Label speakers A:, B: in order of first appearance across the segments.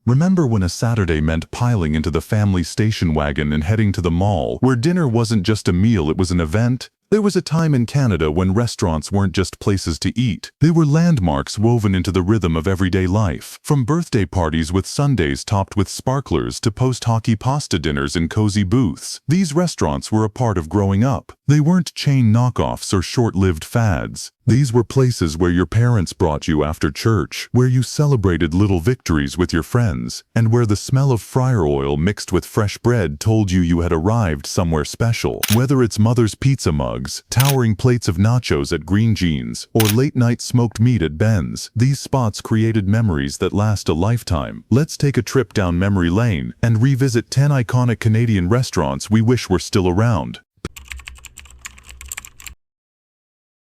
A: Remember when a Saturday meant piling into the family station wagon and heading to the mall, where dinner wasn't just a meal, it was an event? There was a time in Canada when restaurants weren't just places to eat. They were landmarks woven into the rhythm of everyday life. From birthday parties with sundaes topped with sparklers to post-hockey pasta dinners in cozy booths, these restaurants were a part of growing up. They weren't chain knockoffs or short-lived fads. These were places where your parents brought you after church, where you celebrated little victories with your friends, and where the smell of fryer oil mixed with fresh bread told you had arrived somewhere special. Whether it's mother's pizza mugs, towering plates of nachos at Green Jeans, or late-night smoked meat at Ben's, these spots created memories that last a lifetime. Let's take a trip down memory lane and revisit 10 iconic Canadian restaurants we wish were still around.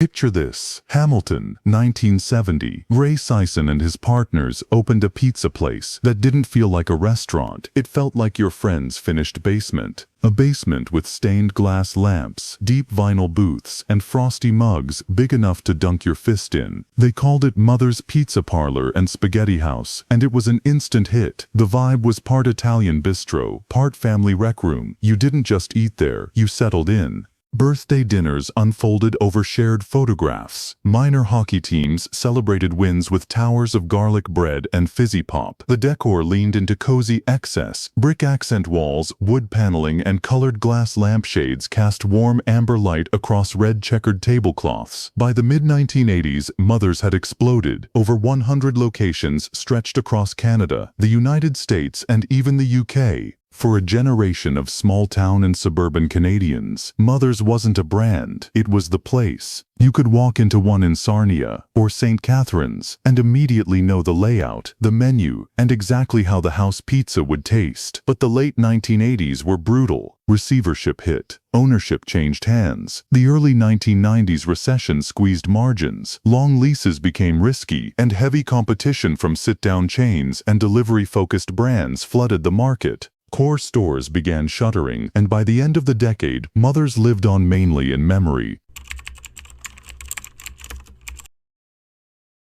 A: Picture this. Hamilton, 1970. Ray Sison and his partners opened a pizza place that didn't feel like a restaurant. It felt like your friend's finished basement. A basement with stained glass lamps, deep vinyl booths, and frosty mugs big enough to dunk your fist in. They called it Mother's Pizza Parlor and Spaghetti House, and it was an instant hit. The vibe was part Italian bistro, part family rec room. You didn't just eat there, you settled in. Birthday dinners unfolded over shared photographs. Minor hockey teams celebrated wins with towers of garlic bread and fizzy pop. The decor leaned into cozy excess. Brick accent walls, wood paneling, and colored glass lampshades cast warm amber light across red checkered tablecloths. By the mid-1980s, Mother's had exploded. Over 100 locations stretched across Canada, the United States, and even the UK. For a generation of small-town and suburban Canadians, Mother's wasn't a brand, it was the place. You could walk into one in Sarnia or St. Catharines and immediately know the layout, the menu, and exactly how the house pizza would taste. But the late 1980s were brutal. Receivership hit. Ownership changed hands. The early 1990s recession squeezed margins. Long leases became risky, and heavy competition from sit-down chains and delivery-focused brands flooded the market. Core stores began shuttering, and by the end of the decade, Mother's lived on mainly in memory.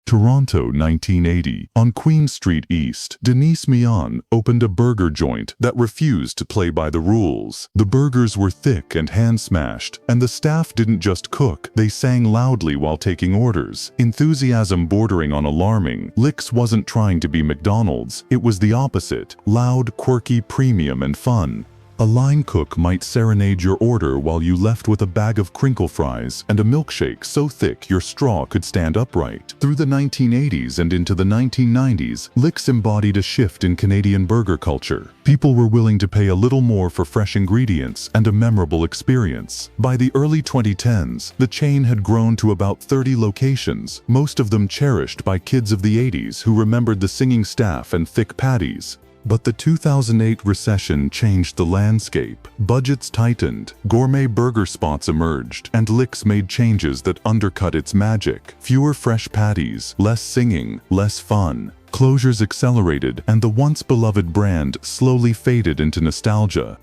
A: Toronto, 1980. On Queen Street East, Denise Mian opened a burger joint that refused to play by the rules. The burgers were thick and hand-smashed, and the staff didn't just cook, they sang loudly while taking orders. Enthusiasm bordering on alarming. Licks wasn't trying to be McDonald's, it was the opposite. Loud, quirky, premium, and fun. A line cook might serenade your order while you left with a bag of crinkle fries and a milkshake so thick your straw could stand upright. Through the 1980s and into the 1990s, Licks embodied a shift in Canadian burger culture. People were willing to pay a little more for fresh ingredients and a memorable experience. By the early 2010s, the chain had grown to about 30 locations, most of them cherished by kids of the 80s who remembered the singing staff and thick patties. But the 2008 recession changed the landscape. Budgets tightened, gourmet burger spots emerged, and Licks made changes that undercut its magic. Fewer fresh patties, less singing, less fun. Closures accelerated, and the once beloved brand slowly faded into nostalgia.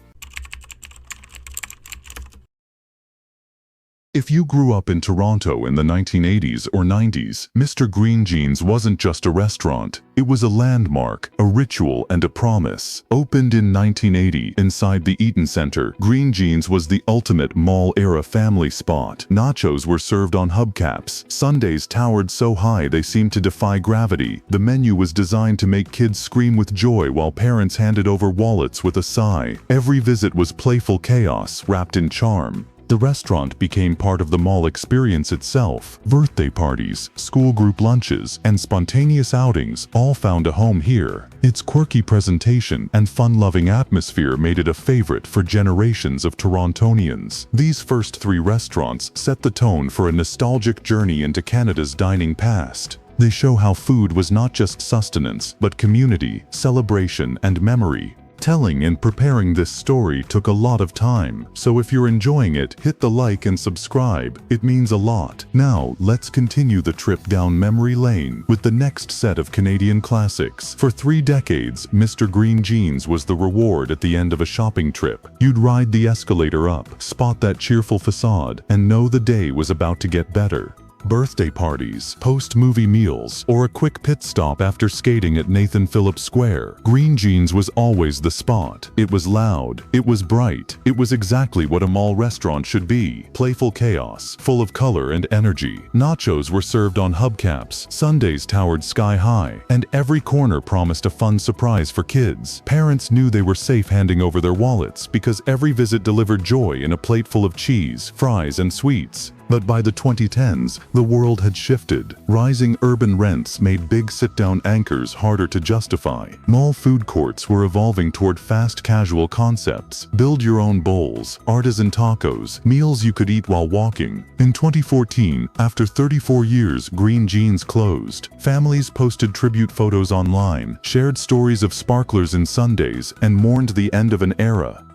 A: If you grew up in Toronto in the 1980s or 90s, Mr. Green Jeans wasn't just a restaurant. It was a landmark, a ritual, and a promise. Opened in 1980 inside the Eaton Centre, Green Jeans was the ultimate mall-era family spot. Nachos were served on hubcaps. Sundaes towered so high they seemed to defy gravity. The menu was designed to make kids scream with joy while parents handed over wallets with a sigh. Every visit was playful chaos wrapped in charm. The restaurant became part of the mall experience itself. Birthday parties, school group lunches, and spontaneous outings all found a home here. Its quirky presentation and fun-loving atmosphere made it a favorite for generations of Torontonians. These first three restaurants set the tone for a nostalgic journey into Canada's dining past. They show how food was not just sustenance, but community, celebration, and memory. Telling and preparing this story took a lot of time, so if you're enjoying it, hit the like and subscribe. It means a lot. Now, let's continue the trip down memory lane with the next set of Canadian classics. For 3 decades, Mr. Green Jeans was the reward at the end of a shopping trip. You'd ride the escalator up, spot that cheerful facade, and know the day was about to get better. Birthday parties, post-movie meals, or a quick pit stop after skating at Nathan Phillips Square, Green Jeans was always the spot. It was loud, it was bright, it was exactly what a mall restaurant should be. Playful chaos, full of color and energy. Nachos were served on hubcaps, sundaes towered sky high, and every corner promised a fun surprise for kids. Parents knew they were safe handing over their wallets because every visit delivered joy in a plate full of cheese, fries, and sweets. But by the 2010s, the world had shifted. Rising urban rents made big sit-down anchors harder to justify. Mall food courts were evolving toward fast casual concepts. Build your own bowls, artisan tacos, meals you could eat while walking. In 2014, after 34 years, Green Jeans closed. Families posted tribute photos online, shared stories of sparklers and sundaes, and mourned the end of an era.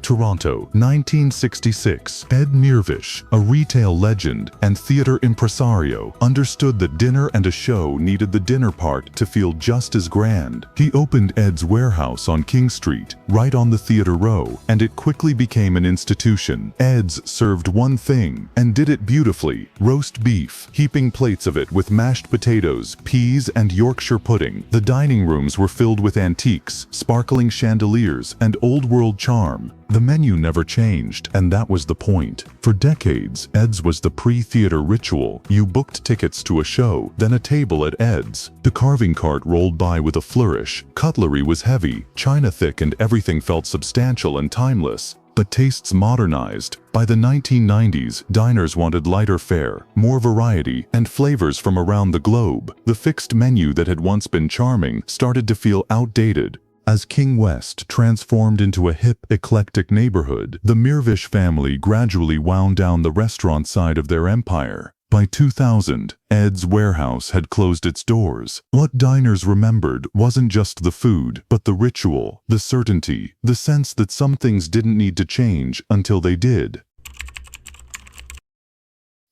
A: Toronto, 1966. Ed Mirvish, a retail legend and theater impresario, understood that dinner and a show needed the dinner part to feel just as grand. He opened Ed's Warehouse on King Street, right on the theater row, and it quickly became an institution. Ed's served one thing, and did it beautifully: roast beef, heaping plates of it with mashed potatoes, peas, and Yorkshire pudding. The dining rooms were filled with antiques, sparkling chandeliers, and old-world charm. The menu never changed, and that was the point. For decades, Ed's was the pre-theater ritual. You booked tickets to a show, then a table at Ed's. The carving cart rolled by with a flourish. Cutlery was heavy, china thick, and everything felt substantial and timeless. But tastes modernized. By the 1990s, diners wanted lighter fare, more variety, and flavors from around the globe. The fixed menu that had once been charming started to feel outdated. As King West transformed into a hip, eclectic neighborhood, the Mirvish family gradually wound down the restaurant side of their empire. By 2000, Ed's Warehouse had closed its doors. What diners remembered wasn't just the food, but the ritual, the certainty, the sense that some things didn't need to change until they did.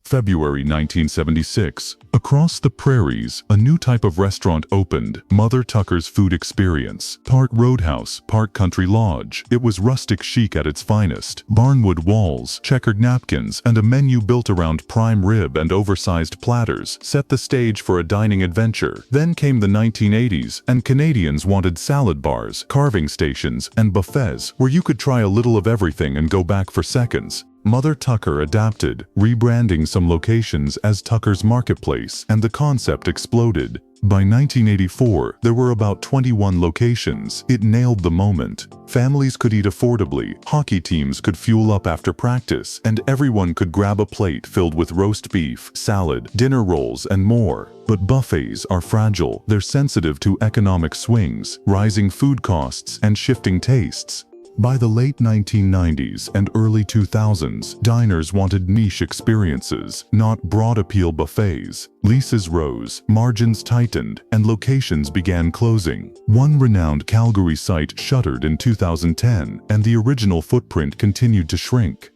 A: February 1976. Across the prairies, a new type of restaurant opened, Mother Tucker's Food Experience. Part roadhouse, part country lodge. It was rustic chic at its finest. Barnwood walls, checkered napkins, and a menu built around prime rib and oversized platters set the stage for a dining adventure. Then came the 1980s, and Canadians wanted salad bars, carving stations, and buffets where you could try a little of everything and go back for seconds. Mother Tucker adapted, rebranding some locations as Tucker's Marketplace, and the concept exploded. By 1984, there were about 21 locations. It nailed the moment. Families could eat affordably, hockey teams could fuel up after practice, and everyone could grab a plate filled with roast beef, salad, dinner rolls, and more. But buffets are fragile. They're sensitive to economic swings, rising food costs, and shifting tastes. By the late 1990s and early 2000s, diners wanted niche experiences, not broad-appeal buffets. Leases rose, margins tightened, and locations began closing. One renowned Calgary site shuttered in 2010, and the original footprint continued to shrink.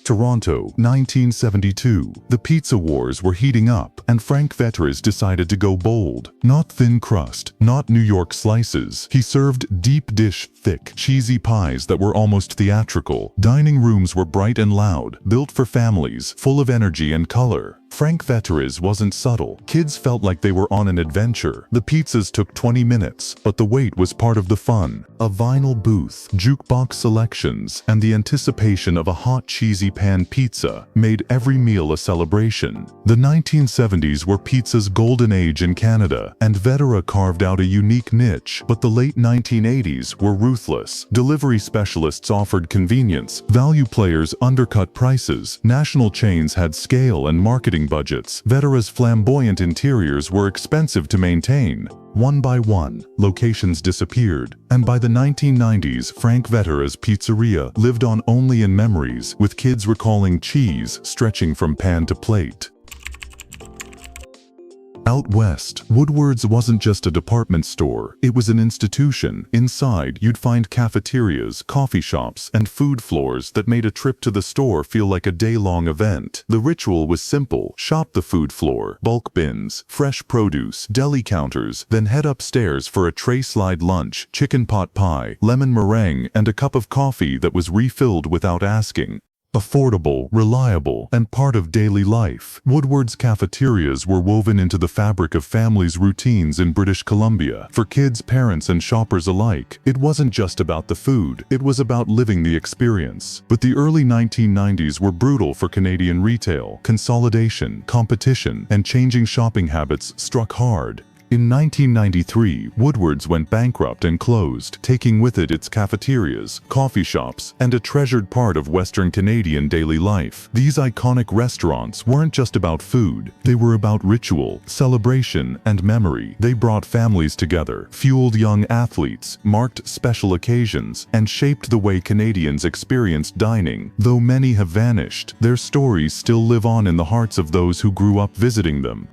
A: Toronto, 1972. The pizza wars were heating up, and Frank Vetres decided to go bold. Not thin crust, not New York slices. He served deep dish, thick, cheesy pies that were almost theatrical. Dining rooms were bright and loud, built for families, full of energy and color. Frank Vetres wasn't subtle. Kids felt like they were on an adventure. The pizzas took 20 minutes, but the wait was part of the fun. A vinyl booth, jukebox selections, and the anticipation of a hot cheesy pan pizza made every meal a celebration. The 1970s were pizza's golden age in Canada, and Vetera carved out a unique niche. But the late 1980s were ruthless. Delivery specialists offered convenience, value players undercut prices, national chains had scale and marketing budgets. Vetera's flamboyant interiors were expensive to maintain. One by one, locations disappeared, and by the 1990s, Frank Vetera's pizzeria lived on only in memories, with kids recalling cheese stretching from pan to plate. Out west, Woodward's wasn't just a department store, it was an institution. Inside, you'd find cafeterias, coffee shops, and food floors that made a trip to the store feel like a day-long event. The ritual was simple: shop the food floor, bulk bins, fresh produce, deli counters, then head upstairs for a tray-slide lunch, chicken pot pie, lemon meringue, and a cup of coffee that was refilled without asking. Affordable, reliable, and part of daily life, Woodward's cafeterias were woven into the fabric of families' routines in British Columbia. For kids, parents, and shoppers alike, it wasn't just about the food, it was about living the experience. But the early 1990s were brutal for Canadian retail. Consolidation, competition, and changing shopping habits struck hard. In 1993, Woodward's went bankrupt and closed, taking with it its cafeterias, coffee shops, and a treasured part of Western Canadian daily life. These iconic restaurants weren't just about food, they were about ritual, celebration, and memory. They brought families together, fueled young athletes, marked special occasions, and shaped the way Canadians experienced dining. Though many have vanished, their stories still live on in the hearts of those who grew up visiting them.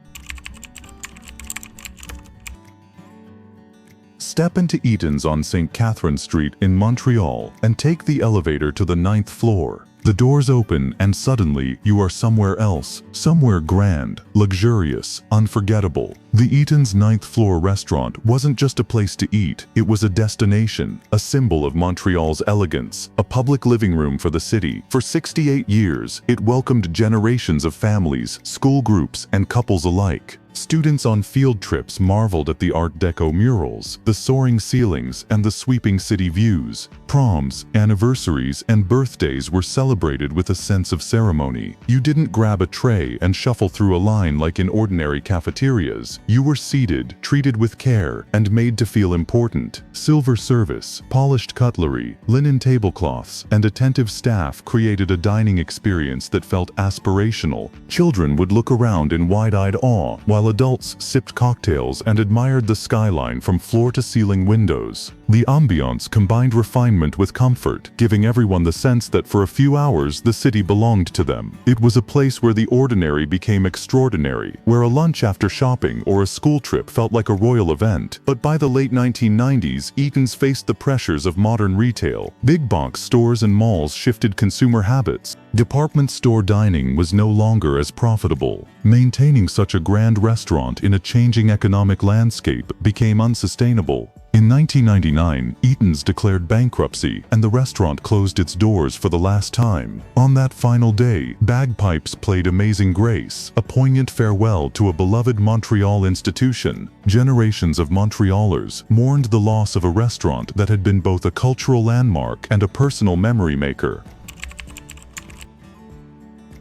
A: Step into Eaton's on St. Catherine Street in Montreal and take the elevator to the 9th floor. The doors open and suddenly you are somewhere else, somewhere grand, luxurious, unforgettable. The Eaton's 9th floor restaurant wasn't just a place to eat, it was a destination, a symbol of Montreal's elegance, a public living room for the city. For 68 years, it welcomed generations of families, school groups, and couples alike. Students on field trips marveled at the Art Deco murals, the soaring ceilings, and the sweeping city views. Proms, anniversaries, and birthdays were celebrated with a sense of ceremony. You didn't grab a tray and shuffle through a line like in ordinary cafeterias. You were seated, treated with care, and made to feel important. Silver service, polished cutlery, linen tablecloths, and attentive staff created a dining experience that felt aspirational. Children would look around in wide-eyed awe, while adults sipped cocktails and admired the skyline from floor-to-ceiling windows. The ambiance combined refinement with comfort, giving everyone the sense that for a few hours the city belonged to them. It was a place where the ordinary became extraordinary, where a lunch after shopping or a school trip felt like a royal event. But by the late 1990s, Eaton's faced the pressures of modern retail. Big box stores and malls shifted consumer habits. Department store dining was no longer as profitable. Maintaining such a grand restaurant in a changing economic landscape became unsustainable. In 1999, Eaton's declared bankruptcy and the restaurant closed its doors for the last time. On that final day, bagpipes played Amazing Grace, a poignant farewell to a beloved Montreal institution. Generations of Montrealers mourned the loss of a restaurant that had been both a cultural landmark and a personal memory maker.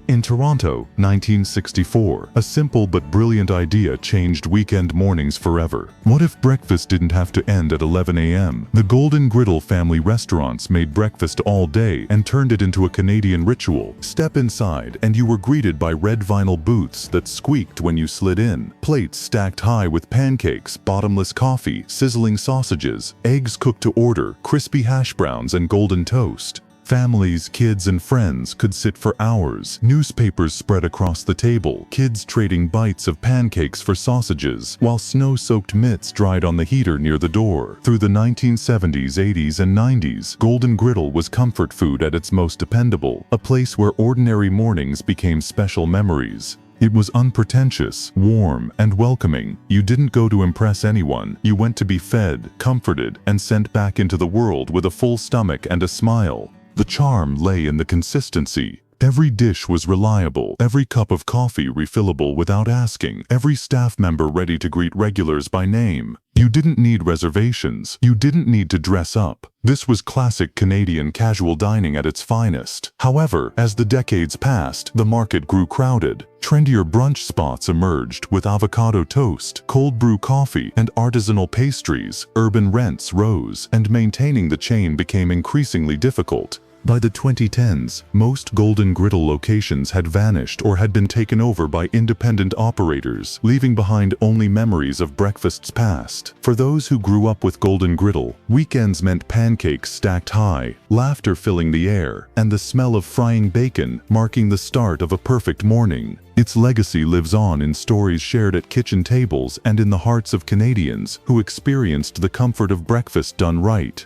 A: In Toronto, 1964, a simple but brilliant idea changed weekend mornings forever. What if breakfast didn't have to end at 11 a.m.? The Golden Griddle family restaurants made breakfast all day and turned it into a Canadian ritual. Step inside and you were greeted by red vinyl booths that squeaked when you slid in. Plates stacked high with pancakes, bottomless coffee, sizzling sausages, eggs cooked to order, crispy hash browns, and golden toast. Families, kids, and friends could sit for hours. Newspapers spread across the table, kids trading bites of pancakes for sausages, while snow-soaked mitts dried on the heater near the door. Through the 1970s, 80s, and 90s, Golden Griddle was comfort food at its most dependable, a place where ordinary mornings became special memories. It was unpretentious, warm, and welcoming. You didn't go to impress anyone. You went to be fed, comforted, and sent back into the world with a full stomach and a smile. The charm lay in the consistency. Every dish was reliable, every cup of coffee refillable without asking, every staff member ready to greet regulars by name. You didn't need reservations. You didn't need to dress up. This was classic Canadian casual dining at its finest. However, as the decades passed, the market grew crowded. Trendier brunch spots emerged with avocado toast, cold brew coffee, and artisanal pastries. Urban rents rose, and maintaining the chain became increasingly difficult. By the 2010s, most Golden Griddle locations had vanished or had been taken over by independent operators, leaving behind only memories of breakfasts past. For those who grew up with Golden Griddle, weekends meant pancakes stacked high, laughter filling the air, and the smell of frying bacon marking the start of a perfect morning. Its legacy lives on in stories shared at kitchen tables and in the hearts of Canadians who experienced the comfort of breakfast done right.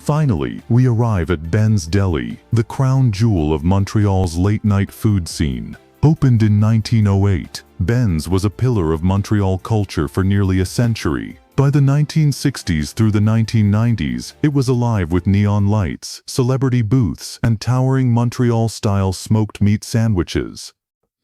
A: Finally, we arrive at Ben's Deli, the crown jewel of Montreal's late-night food scene. Opened in 1908, Ben's was a pillar of Montreal culture for nearly a century. By the 1960s through the 1990s, it was alive with neon lights, celebrity booths, and towering Montreal-style smoked meat sandwiches.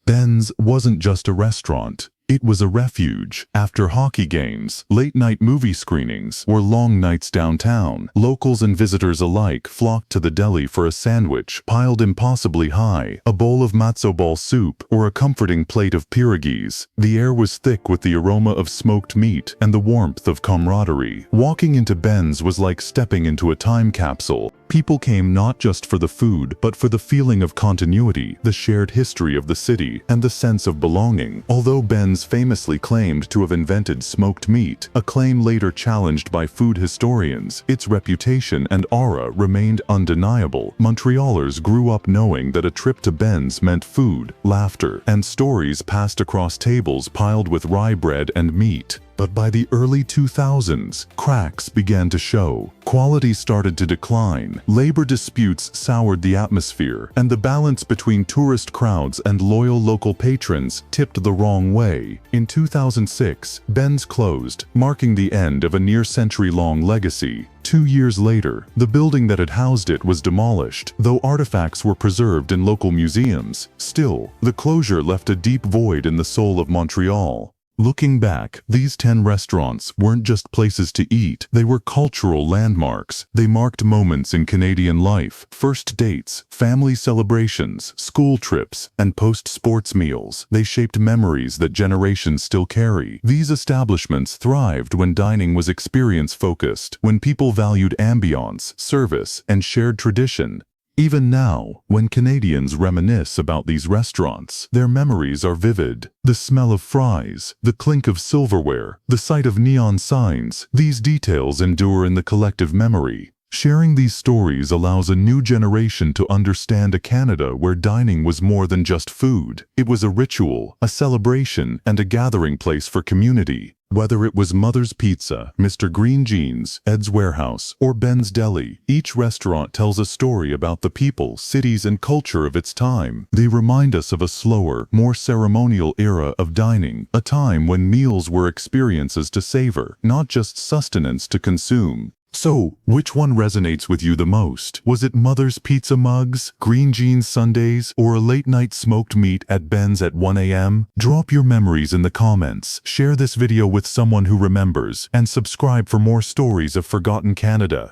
A: Ben's wasn't just a restaurant. It was a refuge. After hockey games, late-night movie screenings, or long nights downtown, locals and visitors alike flocked to the deli for a sandwich piled impossibly high, a bowl of matzo ball soup, or a comforting plate of pierogies. The air was thick with the aroma of smoked meat and the warmth of camaraderie. Walking into Ben's was like stepping into a time capsule. People came not just for the food, but for the feeling of continuity, the shared history of the city, and the sense of belonging. Although Ben's famously claimed to have invented smoked meat, a claim later challenged by food historians, its reputation and aura remained undeniable. Montrealers grew up knowing that a trip to Ben's meant food, laughter, and stories passed across tables piled with rye bread and meat. But by the early 2000s, cracks began to show. Quality started to decline, labor disputes soured the atmosphere, and the balance between tourist crowds and loyal local patrons tipped the wrong way. In 2006, Ben's closed, marking the end of a near-century-long legacy. 2 years later, the building that had housed it was demolished, though artifacts were preserved in local museums. Still, the closure left a deep void in the soul of Montreal. Looking back, these 10 restaurants weren't just places to eat, they were cultural landmarks. They marked moments in Canadian life, first dates, family celebrations, school trips, and post-sports meals. They shaped memories that generations still carry. These establishments thrived when dining was experience-focused, when people valued ambiance, service, and shared tradition. Even now, when Canadians reminisce about these restaurants, their memories are vivid. The smell of fries, the clink of silverware, the sight of neon signs, these details endure in the collective memory. Sharing these stories allows a new generation to understand a Canada where dining was more than just food. It was a ritual, a celebration, and a gathering place for community. Whether it was Mother's Pizza, Mr. Green Jeans, Ed's Warehouse, or Ben's Deli, each restaurant tells a story about the people, cities, and culture of its time. They remind us of a slower, more ceremonial era of dining, a time when meals were experiences to savor, not just sustenance to consume. So, which one resonates with you the most? Was it Mother's Pizza mugs, Green Jeans Sundays, or a late-night smoked meat at Ben's at 1 a.m.? Drop your memories in the comments, share this video with someone who remembers, and subscribe for more stories of forgotten Canada.